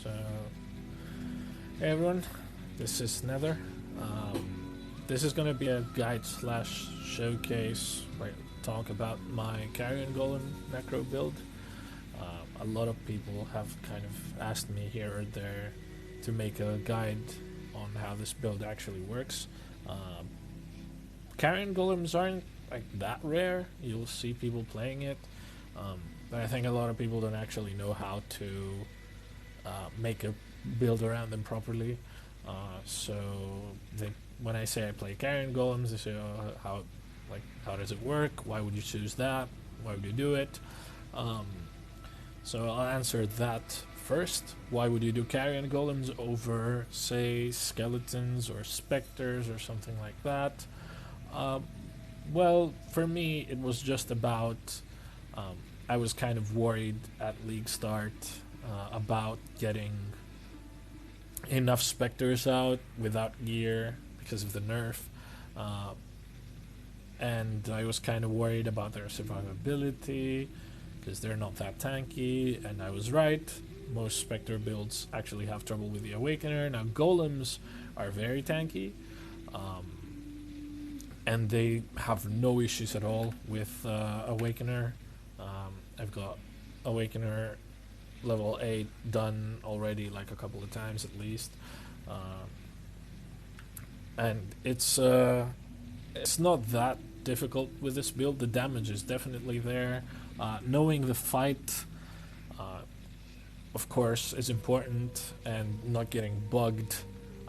So, hey everyone, this is Nether. This is going to be a guide slash showcase where I talk about my Carrion Golem Necro build. A lot of people have kind of asked me here or there to make a guide on how this build actually works. Carrion Golems aren't like that rare. You'll see people playing it. But I think a lot of people don't actually know how to make a build around them properly. When I say I play Carrion Golems, they say, oh, how does it work? Why would you choose that? Why would you do it? So I'll answer that first. Why would you do Carrion Golems over, say, skeletons or specters or something like that? Well, for me, it was just about I was kind of worried at Leaguestart about getting enough specters out without gear because of the nerf, and I was kind of worried about their survivability because they're not that tanky, and I was right. Most specter builds actually have trouble with the awakener. Now golems are very tanky, and they have no issues at all with awakener. I've got awakener level 8 done already like a couple of times at least, and it's not that difficult with this build. The damage is definitely there. Knowing the fight of course is important, and not getting bugged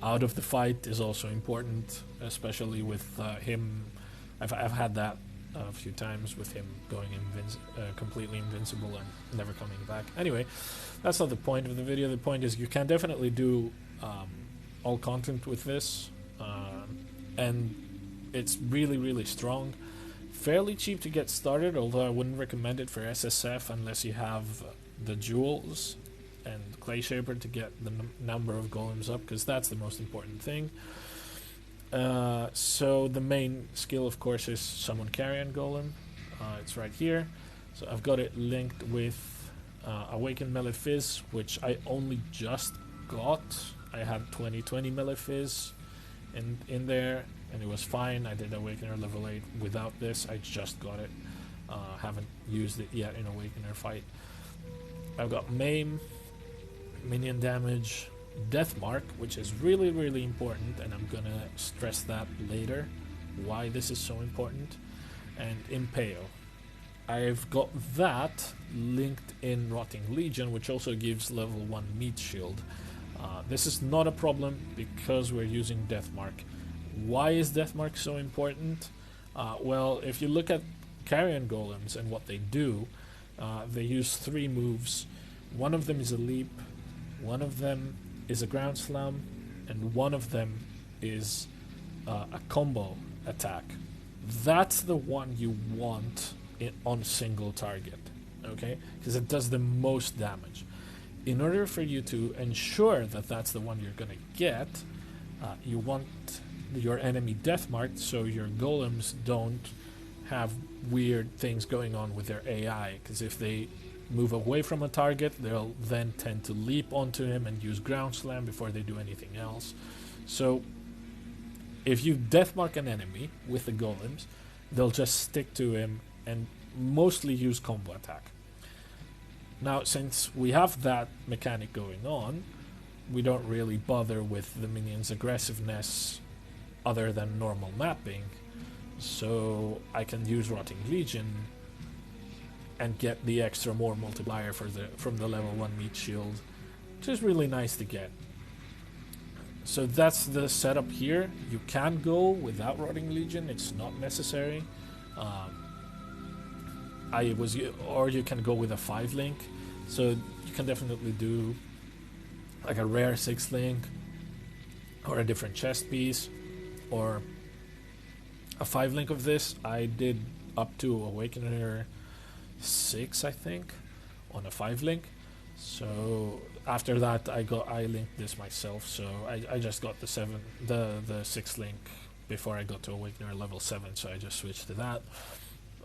out of the fight is also important, especially with him. I've had that a few times with him going completely invincible and never coming back. Anyway, that's not the point of the video. The point is you can definitely do all content with this, and it's really strong. Fairly cheap to get started, although I wouldn't recommend it for SSF unless you have the jewels and clay shaper to get the number of golems up, because that's the most important thing. So the main skill, of course, is summon Carrion Golem. It's right here. So I've got it linked with Awaken Melee Fizz, which I only just got. I had 2020 Melee Fizz in there, and it was fine. I did Awakener level 8 without this. I just got it. Haven't used it yet in Awakener fight. I've got Maim, minion damage, Death Mark, which is really important, and I'm gonna stress that later, why this is so important, and Impale. I've got that linked in Rotting Legion, which also gives level 1 meat shield. This is not a problem because we're using Death Mark. Why is Death Mark so important? Well, if you look at Carrion Golems and what they do, they use 3 moves. One of them is a leap, one of them is a ground slam, and one of them is a combo attack. That's the one you want on single target, okay? Because it does the most damage. In order for you to ensure that that's the one you're gonna get, you want your enemy death marked so your golems don't have weird things going on with their AI, because if they move away from a target, they'll then tend to leap onto him and use ground slam before they do anything else. So if you deathmark an enemy with the golems, they'll just stick to him and mostly use combo attack. Now, since we have that mechanic going on, we don't really bother with the minion's aggressiveness other than normal mapping, so I can use Rotting Legion and get the extra more multiplier from the level 1 meat shield, which is really nice to get. So that's the setup here. You can go without Rotting Legion, it's not necessary. Or you can go with a 5 link, so you can definitely do like a rare 6 link, or a different chest piece, or a 5 link of this. I did up to Awakener 6, I think, on a 5 link. So after that I linked this myself, so I just got the 6 link before I got to Awakener level 7, so I just switched to that.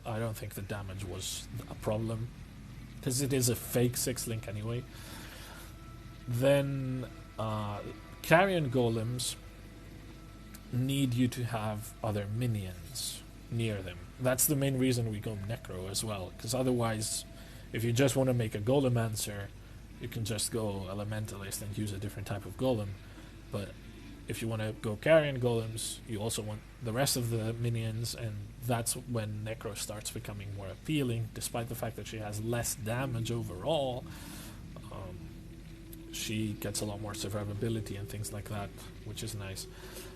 I don't think the damage was a problem, because it is a fake 6 link anyway. Then Carrion Golems need you to have other minions near them. That's the main reason we go Necro as well, because otherwise, if you just want to make a Golemancer, you can just go Elementalist and use a different type of Golem. But if you want to go Carrion Golems, you also want the rest of the minions, and that's when Necro starts becoming more appealing. Despite the fact that she has less damage overall, she gets a lot more survivability and things like that, which is nice.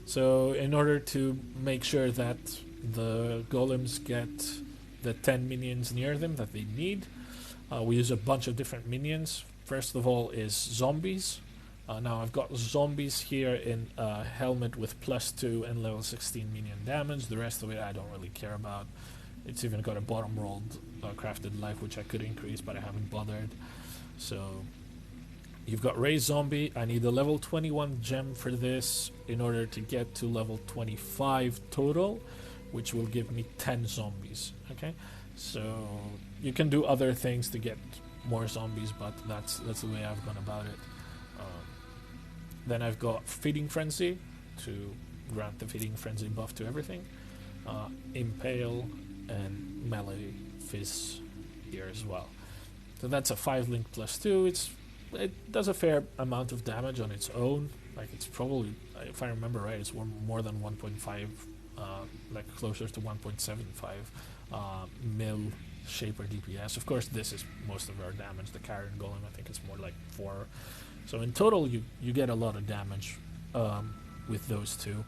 So in order to make sure that the golems get the 10 minions near them that they need, we use a bunch of different minions. First of all is zombies. Now I've got zombies here in a helmet with +2 and level 16 minion damage. The rest of it I don't really care about. It's even got a bottom rolled crafted life, which I could increase, but I haven't bothered. So you've got Ray Zombie. I need a level 21 gem for this in order to get to level 25 total, which will give me 10 zombies. Okay, so you can do other things to get more zombies, but that's the way I've gone about it. Then I've got Feeding Frenzy to grant the Feeding Frenzy buff to everything. Impale and Melee Fizz here as well. So that's a 5 link +2. It does a fair amount of damage on its own. Like, it's probably, if I remember right, it's more than 1.5, like closer to 1.75 mil Shaper DPS. Of course, this is most of our damage. The Carrion Golem, I think it's more like 4. So in total, you get a lot of damage with those two.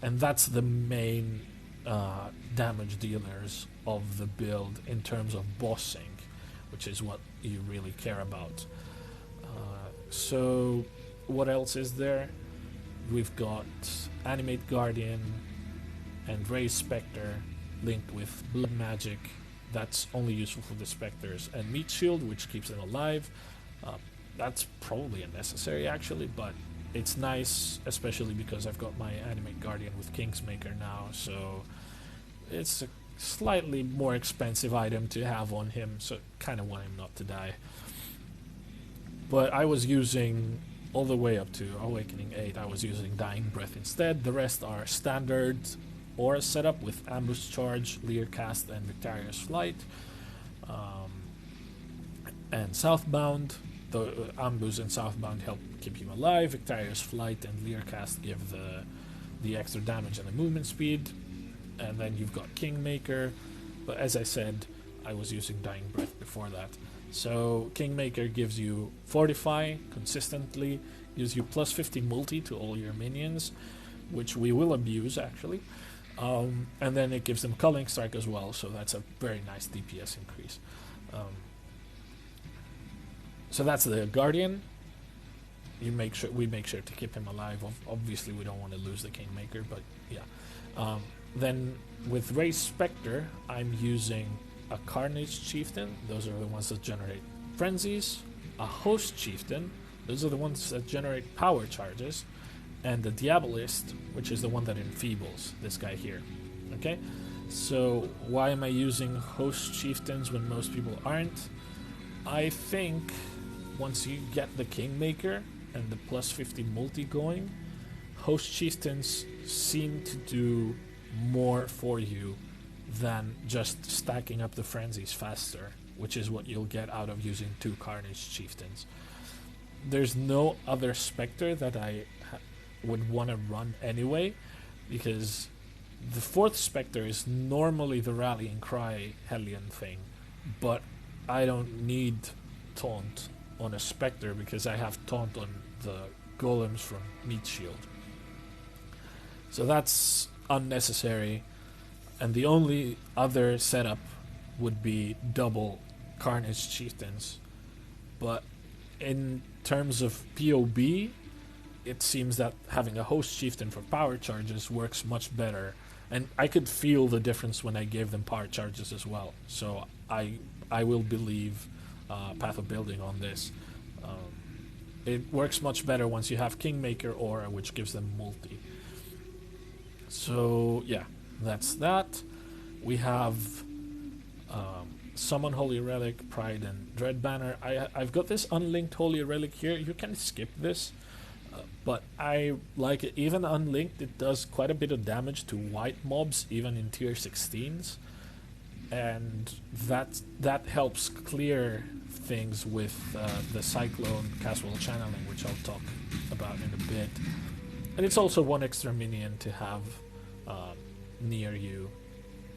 And that's the main damage dealers of the build in terms of bossing, which is what you really care about. So what else is there? We've got Animate Guardian and Ray Spectre linked with Blood Magic. That's only useful for the Spectres, and Meat Shield, which keeps them alive. That's probably unnecessary actually, but it's nice, especially because I've got my Animate Guardian with Kingsmaker now, so it's a slightly more expensive item to have on him, so kind of want him not to die. But I was using, all the way up to Awakening 8, I was using Dying Breath instead. The rest are standard aura setup with Ambush Charge, Leer Cast, and Victorious Flight. And Southbound, the Ambush and Southbound help keep you alive. Victorious Flight and Leer Cast give the extra damage and the movement speed. And then you've got Kingmaker, but as I said, I was using Dying Breath before that. So Kingmaker gives you Fortify consistently, gives you +50 multi to all your minions, which we will abuse actually. And then it gives them Culling Strike as well, so that's a very nice DPS increase. So that's the Guardian. We make sure to keep him alive. Obviously, we don't want to lose the Kingmaker, but yeah. Then with Ray Spectre, I'm using a Carnage Chieftain. Those are the ones that generate frenzies. A Host Chieftain. Those are the ones that generate power charges. And the Diabolist, which is the one that enfeebles this guy here. Okay? So why am I using Host Chieftains when most people aren't? I think once you get the Kingmaker and the +50 multi going, Host Chieftains seem to do more for you than just stacking up the frenzies faster, which is what you'll get out of using 2 Carnage Chieftains. There's no other Spectre that I would want to run anyway, because the 4th Spectre is normally the Rallying Cry Hellion thing, but I don't need Taunt on a Spectre because I have Taunt on the Golems from Meat Shield. So that's unnecessary, and the only other setup would be double Carnage Chieftains. But in terms of POB, it seems that having a Host Chieftain for power charges works much better, and I could feel the difference when I gave them power charges as well. So I will believe Path of Building on this. It works much better once you have Kingmaker Aura, which gives them multi. So yeah, that's that. We have Summon Holy Relic, Pride, and Dread Banner. I've got this unlinked Holy Relic here. You can skip this, but I like it. Even unlinked, it does quite a bit of damage to white mobs, even in tier 16s. And that helps clear things with the Cyclone Casual Channeling, which I'll talk about in a bit. And it's also one extra minion to have near you,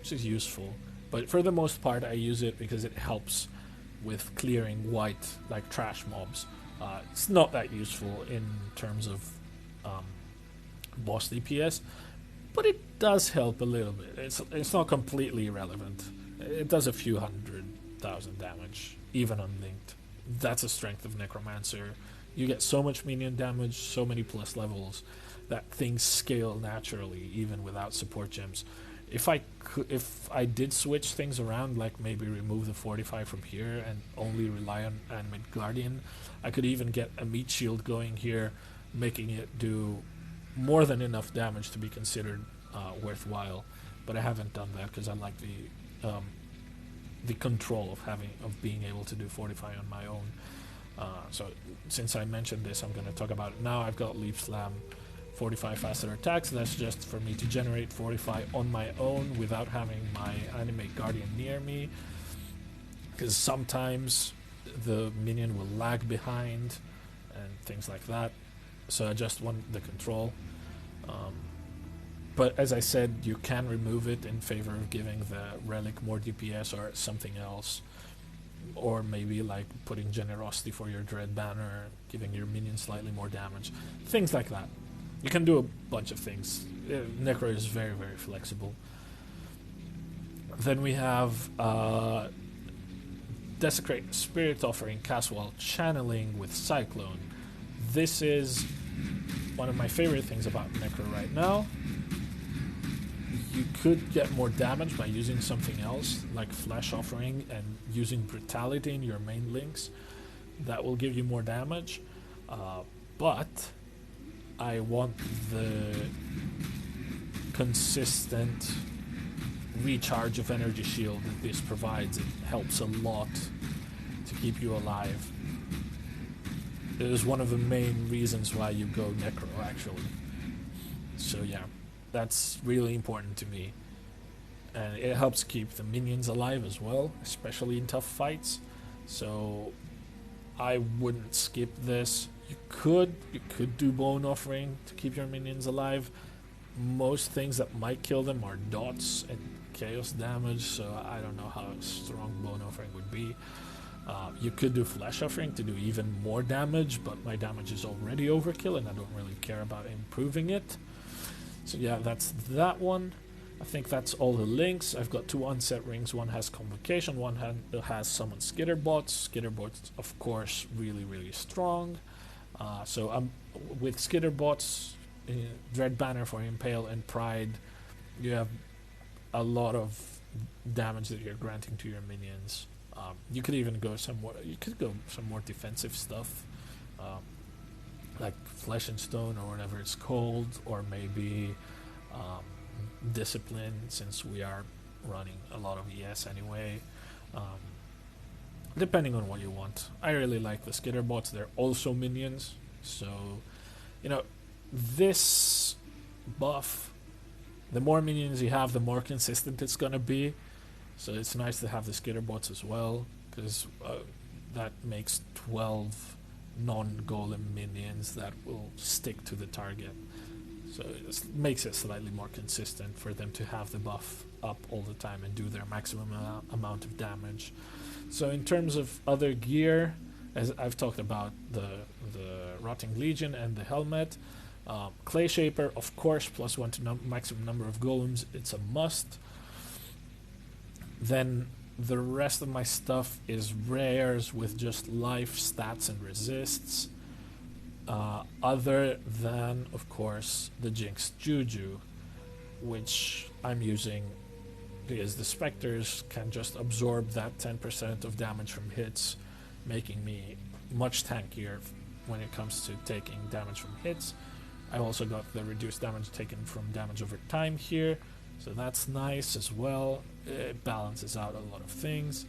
which is useful. But for the most part, I use it because it helps with clearing white, like trash mobs. It's not that useful in terms of boss DPS, but it does help a little bit. It's not completely irrelevant. It does a few 100,000 damage, even unlinked. That's a strength of Necromancer. You get so much minion damage, so many plus levels, that things scale naturally, even without support gems. If I did switch things around, like maybe remove the 45 from here and only rely on Animate Guardian, I could even get a meat shield going here, making it do more than enough damage to be considered worthwhile. But I haven't done that because I like the control of being able to do Fortify on my own. So since I mentioned this, I'm going to talk about it now. I've got Leap Slam, 45 faster attacks. That's just for me to generate Fortify on my own without having my Animate Guardian near me, because sometimes the minion will lag behind and things like that. So I just want the control. But as I said, you can remove it in favor of giving the relic more DPS or something else. Or maybe like putting Generosity for your Dread Banner, giving your minions slightly more damage. Things like that. You can do a bunch of things. Necro is very, very flexible. Then we have Desecrate Spirit Offering, cast while channeling with Cyclone. This is one of my favorite things about Necro right now. You could get more damage by using something else, like Flesh Offering, and using Brutality in your main links. That will give you more damage. But I want the consistent recharge of energy shield that this provides. It helps a lot to keep you alive. It is one of the main reasons why you go Necro, actually. So yeah, that's really important to me. And it helps keep the minions alive as well, especially in tough fights. So I wouldn't skip this. You could do Bone Offering to keep your minions alive. Most things that might kill them are dots and chaos damage, so I don't know how strong Bone Offering would be. You could do Flesh Offering to do even more damage, but my damage is already overkill and I don't really care about improving it. So yeah, that's that one. I think that's all the links. I've got 2 unset rings. One has Convocation, one has Summon Skitterbots. Skitterbots, of course, really, really strong. So I'm with Skitterbots, Dread Banner for Impale and Pride. You have a lot of damage that you're granting to your minions. You could even go some more defensive stuff, like Flesh and Stone or whatever it's called, or maybe Discipline, since we are running a lot of ES anyway. Depending on what you want. I really like the Skitterbots. They're also minions, so this buff, the more minions you have, the more consistent it's gonna be. So it's nice to have the Skitterbots as well, because that makes 12 non-golem minions that will stick to the target. So it makes it slightly more consistent for them to have the buff up all the time and do their maximum amount of damage. So in terms of other gear, as I've talked about the Rotting Legion and the helmet, Clay Shaper, of course, +1 to maximum number of golems, it's a must. Then the rest of my stuff is rares with just life, stats, and resists. Other than, of course, the Jinx Juju, which I'm using because the Spectres can just absorb that 10% of damage from hits, making me much tankier when it comes to taking damage from hits. I also got the reduced damage taken from damage over time here, so that's nice as well. It balances out a lot of things.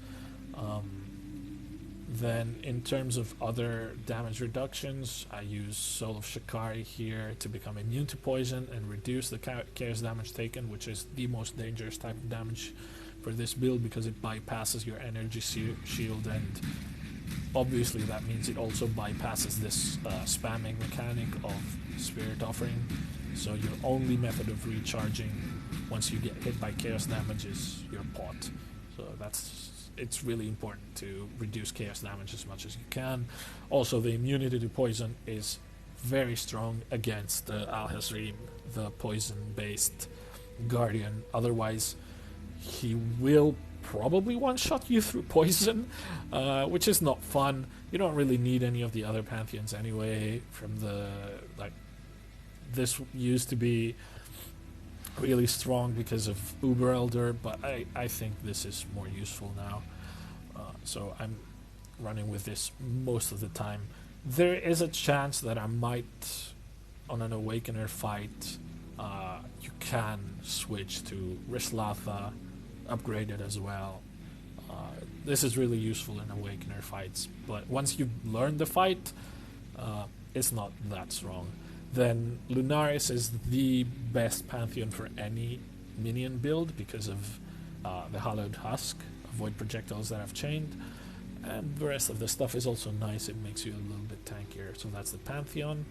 Then in terms of other damage reductions, I use Soul of Shikari here to become immune to poison and reduce the chaos damage taken, which is the most dangerous type of damage for this build because it bypasses your energy shield, and obviously that means it also bypasses this spamming mechanic of Spirit Offering. So your only method of recharging once you get hit by chaos damage is your pot. So it's really important to reduce chaos damage as much as you can. Also, the immunity to poison is very strong against Al-Hazrim, the poison-based guardian. Otherwise, he will probably one-shot you through poison, which is not fun. You don't really need any of the other pantheons anyway. This used to be really strong because of Uber Elder, but I think this is more useful now. So I'm running with this most of the time. There is a chance that I might, on an Awakener fight, you can switch to Rislatha, upgrade it as well. This is really useful in Awakener fights, but once you've learned the fight, it's not that strong. Then Lunaris is the best pantheon for any minion build because of the Hallowed Husk, avoid projectiles that I've chained, and the rest of the stuff is also nice. It makes you a little bit tankier. So that's the pantheon.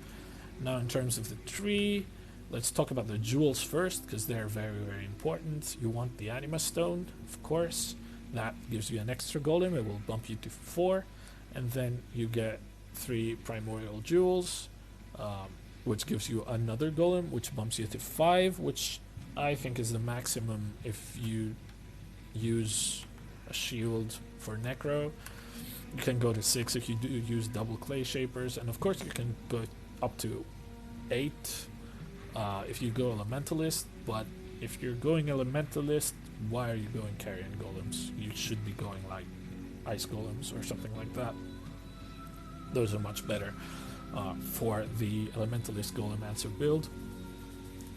Now in terms of the tree, let's talk about the jewels first because they're very, very important. You want the Anima Stone, of course. That gives you an extra golem. It will bump you to 4, and then you get 3 primordial jewels, which gives you another golem, which bumps you to 5, which I think is the maximum if you use a shield for Necro. You can go to 6 if you do use double clay shapers, and of course you can go up to 8 if you go Elementalist, but if you're going Elementalist, why are you going Carrion Golems? You should be going like Ice Golems or something like that. Those are much better for the Elementalist Golemancer build,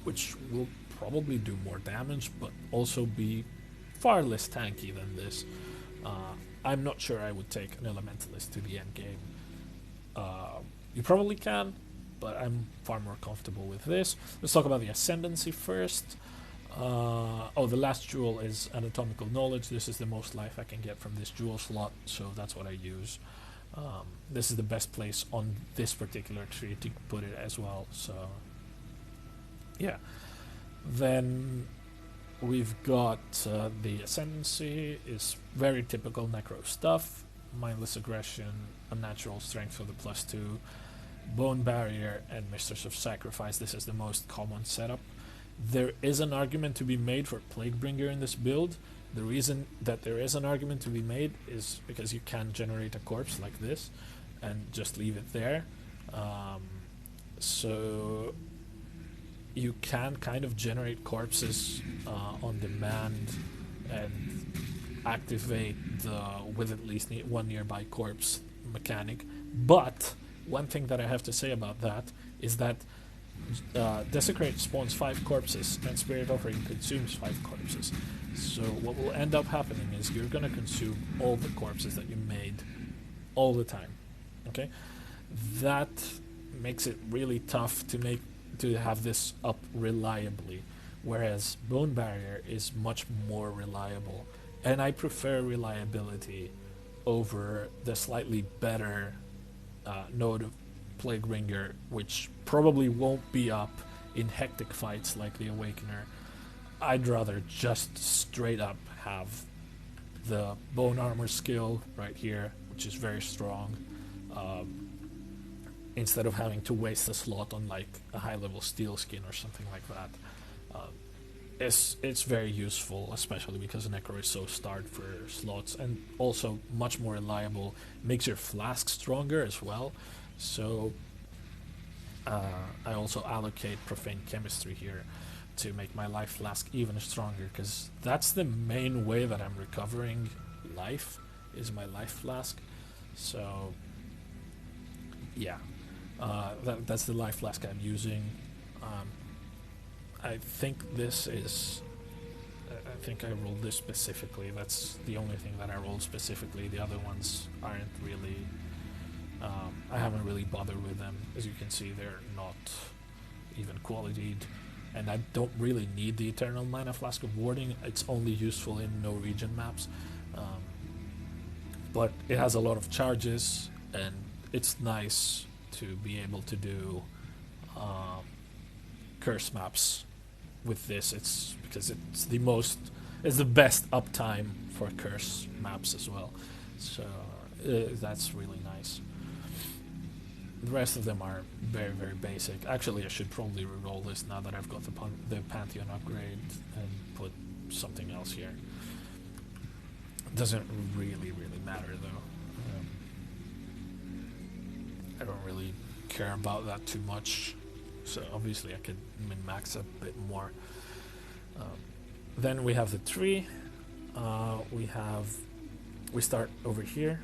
which will probably do more damage, but also be far less tanky than this. I'm not sure I would take an Elementalist to the end game. You probably can, but I'm far more comfortable with this. Let's talk about the Ascendancy first. The last jewel is Anatomical Knowledge. This is the most life I can get from this jewel slot, so that's what I use. This is the best place on this particular tree to put it as well, so yeah. Then we've got the Ascendancy is very typical Necro stuff. Mindless Aggression, Unnatural Strength for the +2, Bone Barrier, and Mistress of Sacrifice. This is the most common setup. There is an argument to be made for Plaguebringer in this build. The reason that there is an argument to be made is because you can generate a corpse like this and just leave it there. So you can kind of generate corpses on demand and activate the with at least one nearby corpse mechanic. But one thing that I have to say about that is that Desecrate spawns 5 corpses and Spirit Offering consumes 5 corpses. So what will end up happening is you're going to consume all the corpses that you made all the time. Okay? That makes it really tough to have this up reliably, whereas Bone Barrier is much more reliable, and I prefer reliability over the slightly better node of Plaguebringer, which probably won't be up in hectic fights like the Awakener. I'd rather just straight up have the Bone Armor skill right here, which is very strong, instead of having to waste a slot on like a high-level Steel Skin or something like that. It's very useful, especially because Necro is so starved for slots, and also much more reliable. Makes your flask stronger as well. So I also allocate Profane Chemistry here to make my life flask even stronger, because that's the main way that I'm recovering life, is my life flask. So yeah, that's the life flask I'm using. I think this is I think I rolled this specifically. That's the only thing that I rolled specifically. The other ones aren't really... I haven't really bothered with them. As you can see, they're not even qualityed. And I don't really need the Eternal Mana Flask of Warding. It's only useful in no region maps. But it has a lot of charges, and it's nice to be able to do curse maps with this. It's because it's the best uptime for curse maps as well. So that's really nice. The rest of them are very, very basic. Actually, I should probably reroll this now that I've got the Pantheon upgrade and put something else here. Doesn't really matter though. I don't really care about that too much. So obviously I could min-max a bit more. Then we have the tree. We start over here.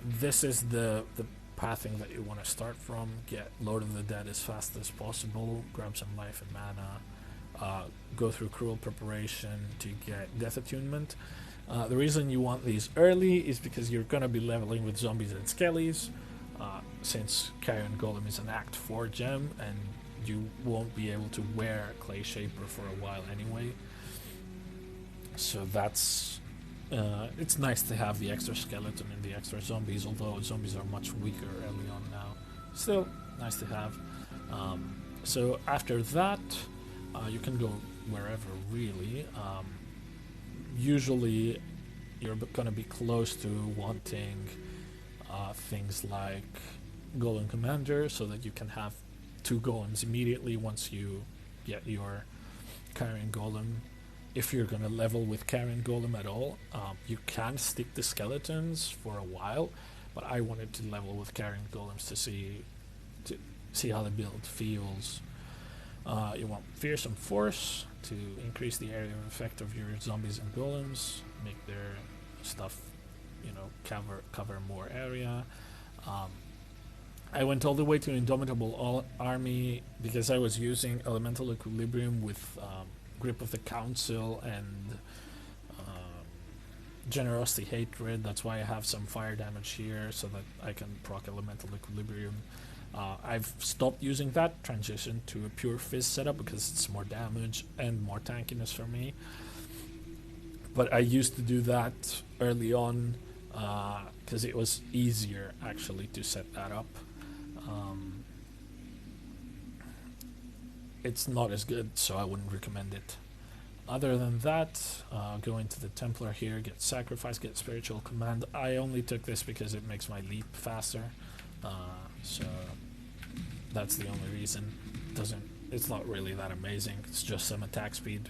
This is the pathing that you want to start from. Get Lord of the Dead as fast as possible. Grab some life and mana. Go through Cruel Preparation to get Death Attunement. The reason you want these early is because you're going to be leveling with zombies and skellies. Since Carrion Golem is an Act 4 gem, and you won't be able to wear Clay Shaper for a while anyway. So that's... it's nice to have the extra skeleton and the extra zombies, although zombies are much weaker early on now. Still, nice to have. So after that, you can go wherever, really. Usually, you're going to be close to wanting things like Golem Commander, so that you can have 2 golems immediately once you get your Carrion Golem. If you're going to level with Carrion Golem at all, you can stick the skeletons for a while, but I wanted to level with Carrion Golems to see how the build feels. You want Fearsome Force to increase the area of effect of your zombies and golems, make their stuff, cover more area. I went all the way to Indomitable Army because I was using Elemental Equilibrium with Grip of the Council and Generosity Hatred. That's why I have some fire damage here, so that I can proc Elemental Equilibrium. I've stopped using that, transitioned to a pure Fizz setup because it's more damage and more tankiness for me. But I used to do that early on because it was easier actually to set that up. It's not as good, so I wouldn't recommend it. Other than that, go into the Templar here, get Sacrifice, get Spiritual Command. I only took this because it makes my leap faster, so that's the only reason. It's not really that amazing. It's just some attack speed.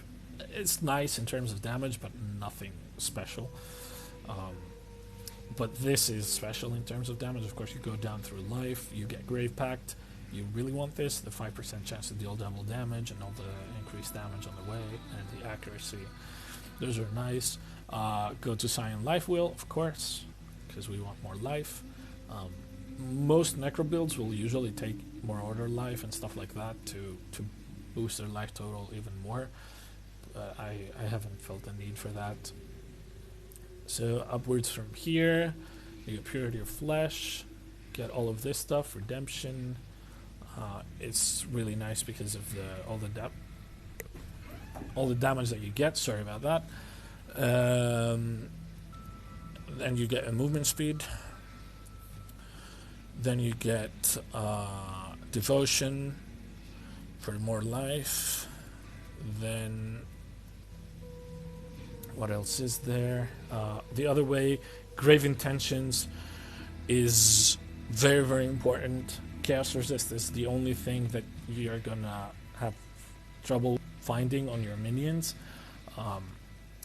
It's nice in terms of damage, but nothing special. But this is special in terms of damage. Of course, you go down through life, you get Grave Pact. You really want this, the 5% chance to deal double damage and all the increased damage on the way, and the accuracy. Those are nice. Go to Scion Life Wheel, of course, because we want more life. Most Necro builds will usually take more Order Life and stuff like that to boost their life total even more. I haven't felt the need for that. So upwards from here, you get Purity of Flesh, get all of this stuff, Redemption. It's really nice because of all the damage that you get. Sorry about that. And you get a movement speed. Then you get Devotion for more life. Then what else is there? The other way, Grave Intentions is very, very important. Chaos Resist is the only thing that you're gonna have trouble finding on your minions.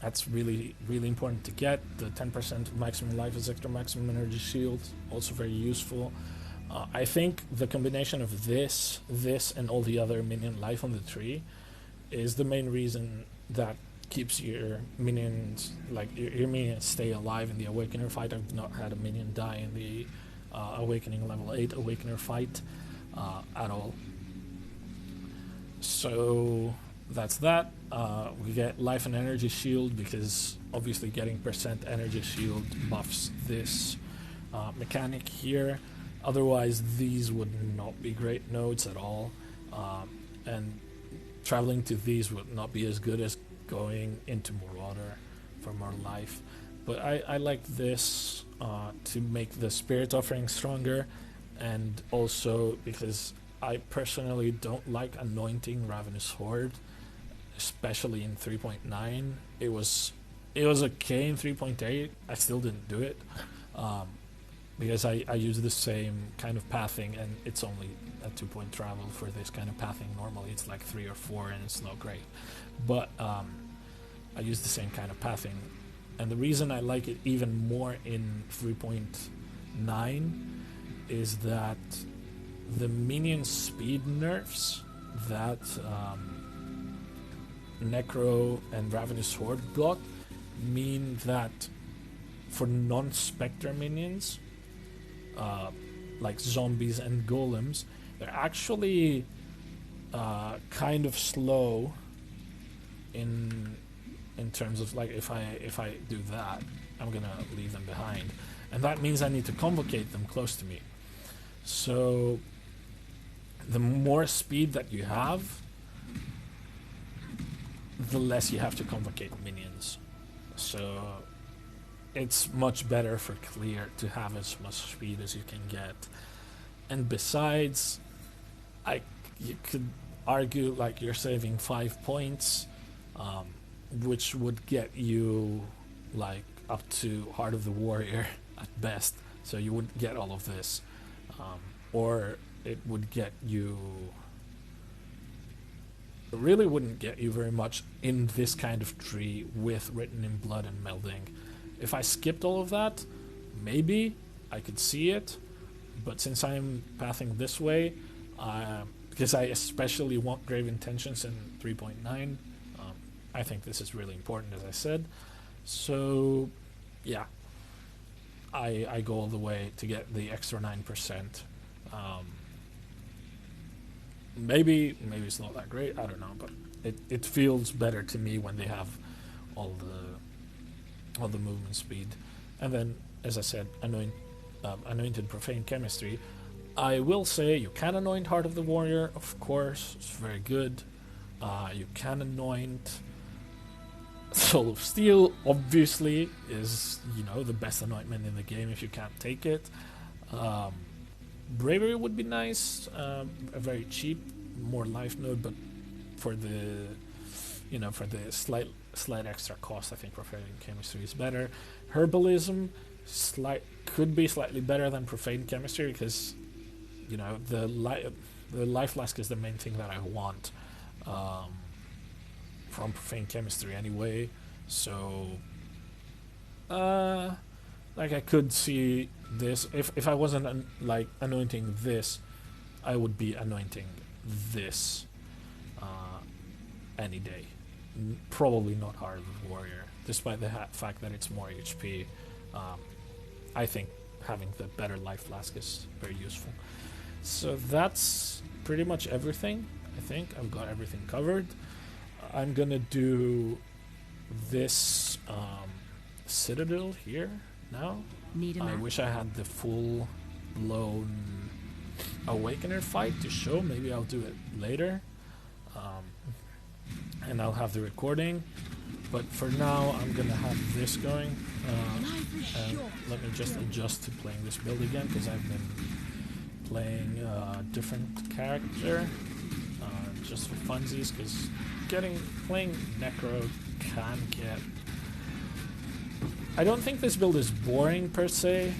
That's really, really important to get. The 10% maximum life is extra maximum energy shield, also very useful. I think the combination of this, and all the other minion life on the tree is the main reason that keeps your minions, your minions stay alive in the Awakener fight. I've not had a minion die in the Awakening level 8 Awakener fight at all. So that's that. We get life and energy shield because obviously getting percent energy shield buffs this mechanic here. Otherwise, these would not be great nodes at all. And traveling to these would not be as good as going into more water for more life. But I like this to make the spirit offering stronger, and also because I personally don't like anointing Ravenous Horde, especially in 3.9. It was okay in 3.8. I still didn't do it because I use the same kind of pathing, and it's only a 2-point travel for this kind of pathing. Normally it's like 3 or 4, and it's not great. But I use the same kind of pathing, and the reason I like it even more in 3.9 is that the minion speed nerfs that Necro and Ravenous Horde got mean that for non-Spectre minions, like zombies and golems, they're actually kind of slow in terms of, like, if I do that, I'm gonna leave them behind, and that means I need to convocate them close to me. So the more speed that you have, the less you have to convocate minions. So it's much better for clear to have as much speed as you can get. And besides, you could argue like you're saving 5 points, which would get you like up to Heart of the Warrior at best. So you wouldn't get all of this, or it would get you. It really wouldn't get you very much in this kind of tree with Written in Blood and Melding. If I skipped all of that, maybe I could see it, but since I'm pathing this way, because I especially want Grave Intentions in 3.9, I think this is really important, as I said. So, yeah, I go all the way to get the extra 9%. Maybe it's not that great, I don't know, but it feels better to me when they have all the movement speed. And then, as I said, anointed Profane Chemistry. I will say you can anoint Heart of the Warrior, of course, it's very good. You can anoint Soul of Steel, obviously, is, the best anointment in the game if you can't take it. Bravery would be nice, a very cheap, more life node, but for the slight extra cost, I think Profane Chemistry is better. Herbalism could be slightly better than Profane Chemistry because the life flask is the main thing that I want from Profane Chemistry anyway. So I could see this if I wasn't anointing this, I would be anointing this any day. Probably not Heart of the Warrior, despite the fact that it's more HP. I think having the better life flask is very useful. So that's pretty much everything. I think I've got everything covered. I'm gonna do this Citadel here now. I wish I had the full blown Awakener fight to show. Maybe I'll do it later, and I'll have the recording, but for now I'm gonna have this going, and let me just adjust to playing this build again because I've been playing a different character just for funsies, because playing Necro can get... I don't think this build is boring per se.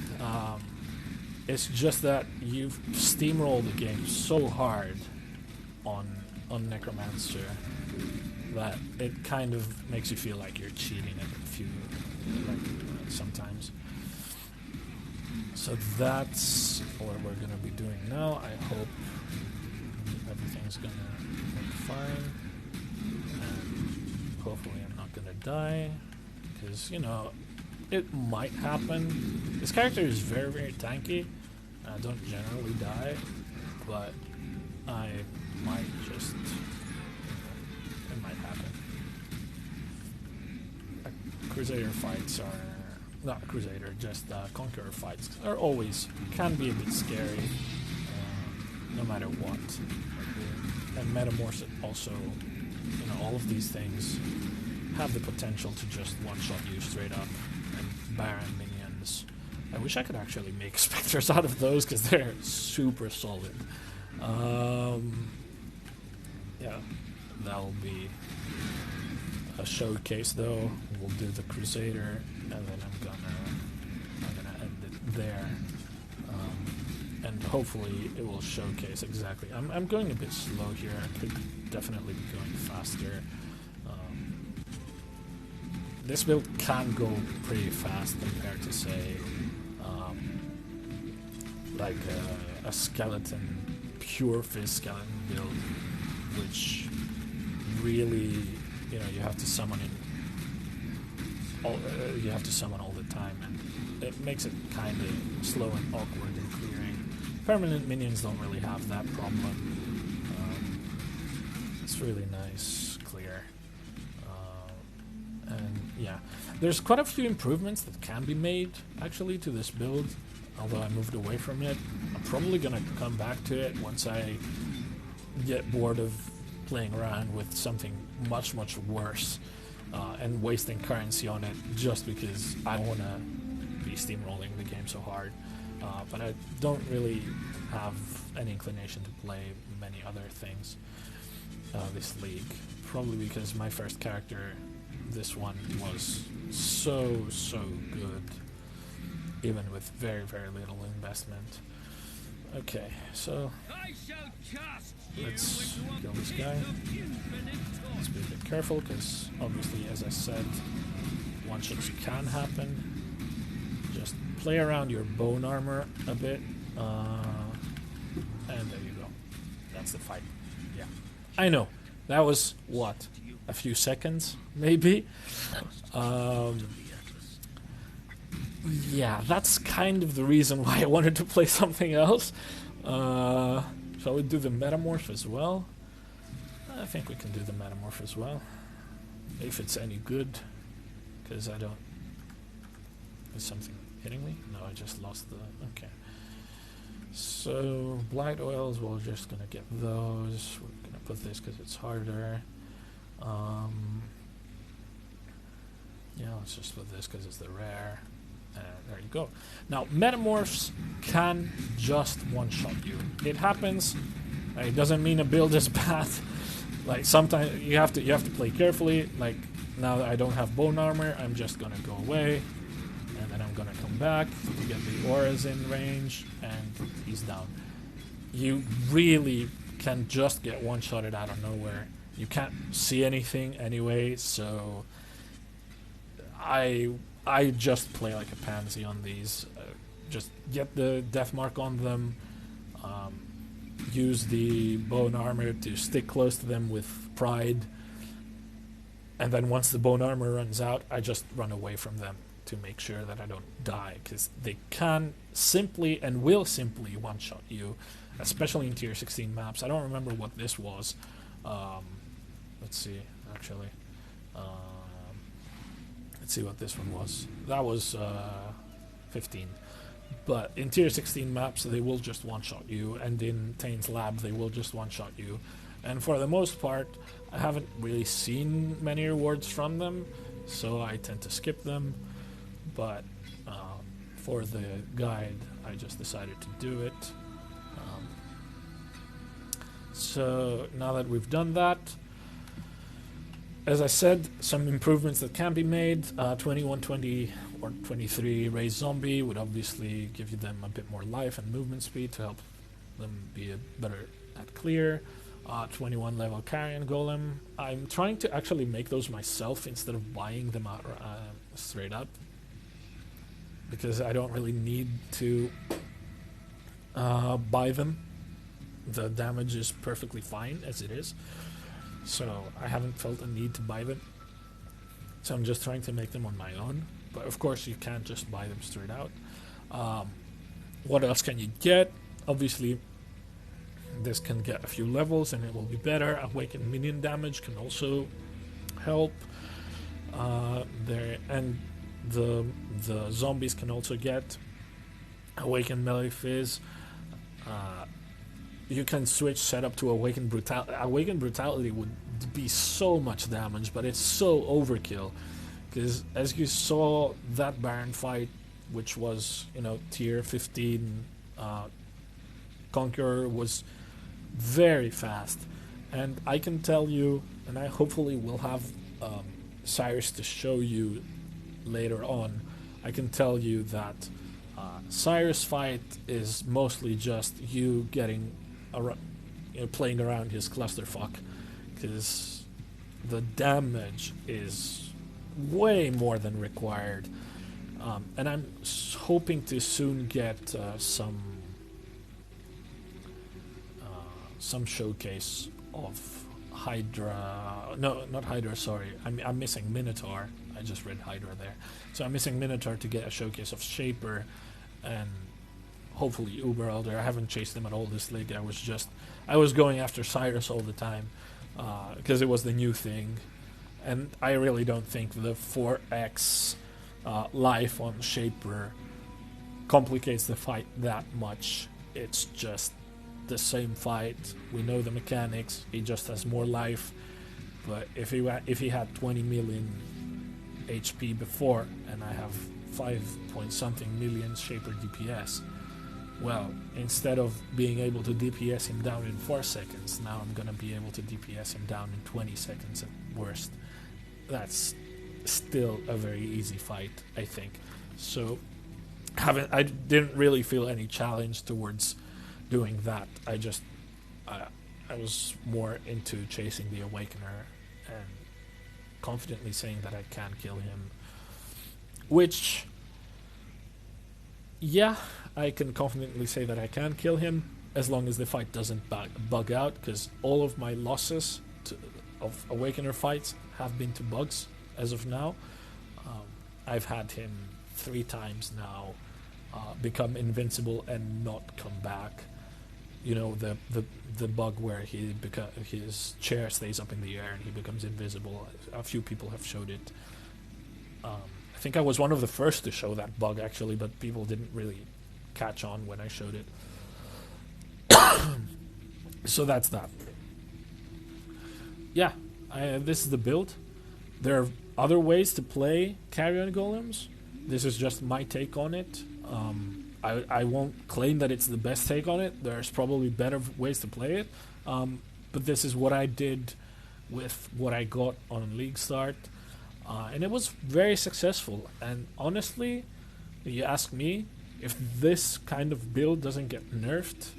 It's just that you've steamrolled the game so hard on Necromancer that it kind of makes you feel like you're cheating sometimes. So that's what we're gonna be doing now. I hope everything's gonna look fine, and hopefully I'm not gonna die, because it might happen. This character is very, very tanky. I don't generally die, but I might just might happen. Crusader fights are... Not Crusader, just Conqueror fights are always... can be a bit scary, no matter what. And Metamorph also, you know, all of these things have the potential to just one-shot you straight up, and Baron minions. I wish I could actually make Spectres out of those, because they're super solid. Yeah, that'll be a showcase though. We'll do the Crusader, and then I'm gonna end it there. And hopefully it will showcase exactly. I'm going a bit slow here. I could definitely be going faster. This build can go pretty fast compared to, say, like a skeleton, pure fizz skeleton build, which really, you know, you have to summon all the time, and it makes it kind of slow and awkward in clearing. Permanent minions don't really have that problem. It's really nice clear. And yeah, there's quite a few improvements that can be made actually to this build, although I moved away from it. I'm probably gonna come back to it once I get bored of playing around with something much worse and wasting currency on it just because I don't want to be steamrolling the game so hard. But I don't really have any inclination to play many other things this league, probably because my first character, this one, was so good, even with very little investment. Okay, so let's kill this guy. Let's be a bit careful, because obviously, as I said, one-shots can happen. Just play around your bone armor a bit, and there you go. That's the fight. Yeah, I know, that was, what, a few seconds, maybe? Yeah, that's kind of the reason why I wanted to play something else. Shall we do the Metamorph as well? I think we can do the Metamorph as well, if it's any good, because I don't... Is something hitting me? No, I just lost the... Okay. So, Blight Oils, we're just gonna get those. We're gonna put this because it's harder. Yeah, let's just put this because it's the rare. There you go. Now, Metamorphs can just one-shot you. It happens. It doesn't mean a build is bad. Like, sometimes you have to play carefully. Like, now that I don't have bone armor, I'm just gonna go away, and then I'm gonna come back to get the auras in range, and he's down. You really can just get one-shotted out of nowhere. You can't see anything anyway, so I just play like a pansy on these. Just get the death mark on them. Use the bone armor to stick close to them with pride. And then once the bone armor runs out, I just run away from them to make sure that I don't die. Because they can simply and will simply one-shot you, especially in tier 16 maps. I don't remember what this was. Let's see, actually. Let's see what this one was. That was 15. But in tier 16 maps, they will just one-shot you, and in Tain's Lab, they will just one-shot you. And for the most part, I haven't really seen many rewards from them, so I tend to skip them. But for the guide, I just decided to do it. So now that we've done that, as I said, some improvements that can be made. 2120 or 23 Raised Zombie would obviously give you them a bit more life and movement speed to help them be better at clear. 21 level Carrion Golem. I'm trying to actually make those myself instead of buying them out straight up, because I don't really need to buy them. The damage is perfectly fine as it is. So I haven't felt a need to buy them. So I'm just trying to make them on my own. But of course you can't just buy them straight out. What else can you get? Obviously This can get a few levels and it will be better. Awakened minion damage can also help. The zombies can also get Awakened Melee Fizz. You can switch setup to Awakened Brutality. Awakened Brutality would be so much damage, but it's so overkill. Because as you saw, that Baron fight, which was, tier 15 Conqueror, was very fast. And I can tell you, and I hopefully will have Cyrus to show you later on, I can tell you that Cyrus fight is mostly just you getting playing around his clusterfuck, because the damage is way more than required, and I'm hoping to soon get some showcase of Hydra. No, not Hydra, sorry. I'm missing Minotaur. I just read Hydra there. So I'm missing Minotaur to get a showcase of Shaper and hopefully Uber Elder. I haven't chased them at all this league. I was going after Cyrus all the time because it was the new thing. And I really don't think the 4x life on Shaper complicates the fight that much. It's just the same fight. We know the mechanics. He just has more life. But if he had 20 million HP before, and I have 5-point-something million Shaper DPS, well, instead of being able to DPS him down in 4 seconds, now I'm gonna be able to DPS him down in 20 seconds at worst. That's still a very easy fight, I think. So I didn't really feel any challenge towards doing that. I was more into chasing the Awakener and confidently saying that I can kill him. Which, yeah, I can confidently say that I can kill him as long as the fight doesn't bug out, because all of my losses of Awakener fights have been to bugs as of now. I've had him 3 times now become invincible and not come back. The bug where his chair stays up in the air and he becomes invisible. A few people have showed it. I think I was one of the first to show that bug, actually, but people didn't really catch on when I showed it. So that's that. Yeah, this is the build. There are other ways to play Carrion Golems. This is just my take on it. I won't claim that it's the best take on it. There's probably better ways to play it. But this is what I did with what I got on Leaguestart. And it was very successful. And honestly, if you ask me, if this kind of build doesn't get nerfed,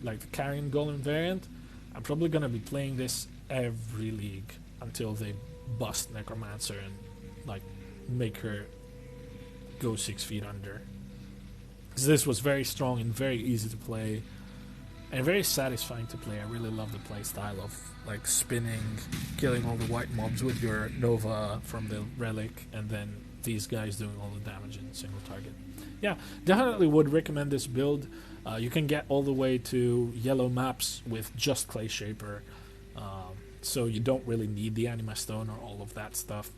like the Carrion Golem variant, I'm probably going to be playing this every league until they bust Necromancer and make her go 6 feet under. This was very strong and very easy to play and very satisfying to play. I really love the play style of spinning, killing all the white mobs with your Nova from the relic, and then these guys doing all the damage in single target. Yeah, definitely would recommend this build. You can get all the way to yellow maps with just Clay Shaper, so you don't really need the Anima Stone or all of that stuff.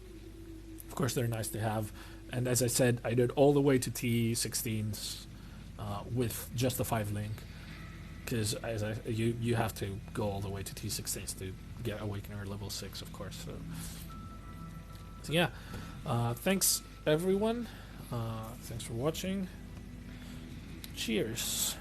Of course, they're nice to have. And as I said, I did all the way to T16s with just the 5 link, because you have to go all the way to T16s to get Awakener level 6, of course. So yeah, thanks everyone. Thanks for watching. Cheers.